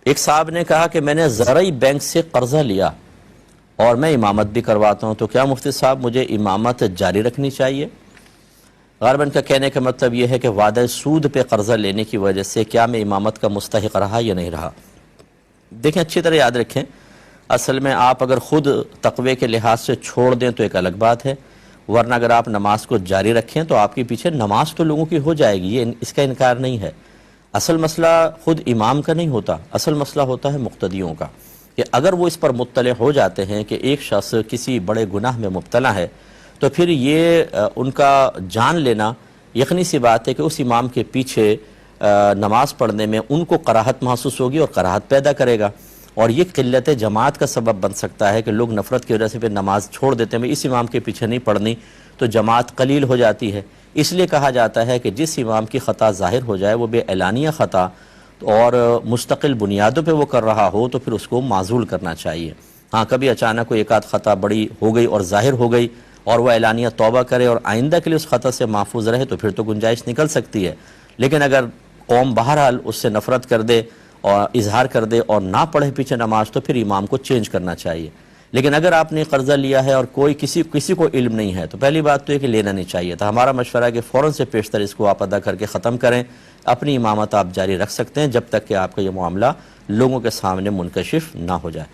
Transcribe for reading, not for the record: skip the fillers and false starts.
ایک صاحب نے کہا کہ میں نے زرعی بینک سے قرضہ لیا اور میں امامت بھی کرواتا ہوں، تو کیا مفتی صاحب مجھے امامت جاری رکھنی چاہیے؟ غالباً کا کہنے کا مطلب یہ ہے کہ وعدہ سود پہ قرضہ لینے کی وجہ سے کیا میں امامت کا مستحق رہا یا نہیں رہا۔ دیکھیں اچھی طرح یاد رکھیں، اصل میں آپ اگر خود تقوی کے لحاظ سے چھوڑ دیں تو ایک الگ بات ہے، ورنہ اگر آپ نماز کو جاری رکھیں تو آپ کے پیچھے نماز تو لوگوں کی ہو جائے گی، یہ اس کا انکار نہیں ہے۔ اصل مسئلہ خود امام کا نہیں ہوتا، اصل مسئلہ ہوتا ہے مقتدیوں کا، کہ اگر وہ اس پر مطلع ہو جاتے ہیں کہ ایک شخص کسی بڑے گناہ میں مبتلا ہے تو پھر یہ ان کا جان لینا یقینی سی بات ہے کہ اس امام کے پیچھے نماز پڑھنے میں ان کو کراہت محسوس ہوگی اور کراہت پیدا کرے گا، اور یہ قلت جماعت کا سبب بن سکتا ہے کہ لوگ نفرت کی وجہ سے پھر نماز چھوڑ دیتے ہیں، اس امام کے پیچھے نہیں پڑھنی، تو جماعت قلیل ہو جاتی ہے۔ اس لیے کہا جاتا ہے کہ جس امام کی خطا ظاہر ہو جائے، وہ بے اعلانیہ خطا اور مستقل بنیادوں پہ وہ کر رہا ہو، تو پھر اس کو معزول کرنا چاہیے۔ ہاں کبھی اچانک کوئی ایک آدھ خطا بڑی ہو گئی اور ظاہر ہو گئی اور وہ اعلانیہ توبہ کرے اور آئندہ کے لیے اس خطا سے محفوظ رہے تو پھر تو گنجائش نکل سکتی ہے، لیکن اگر قوم بہرحال اس سے نفرت کر دے اور اظہار کر دے اور نہ پڑھے پیچھے نماز، تو پھر امام کو چینج کرنا چاہیے۔ لیکن اگر آپ نے قرضہ لیا ہے اور کوئی کسی کو علم نہیں ہے تو پہلی بات تو یہ کہ لینا نہیں چاہیے تھا۔ ہمارا مشورہ ہے کہ فوراً سے پیشتر اس کو آپ ادا کر کے ختم کریں، اپنی امامت آپ جاری رکھ سکتے ہیں جب تک کہ آپ کا یہ معاملہ لوگوں کے سامنے منکشف نہ ہو جائے۔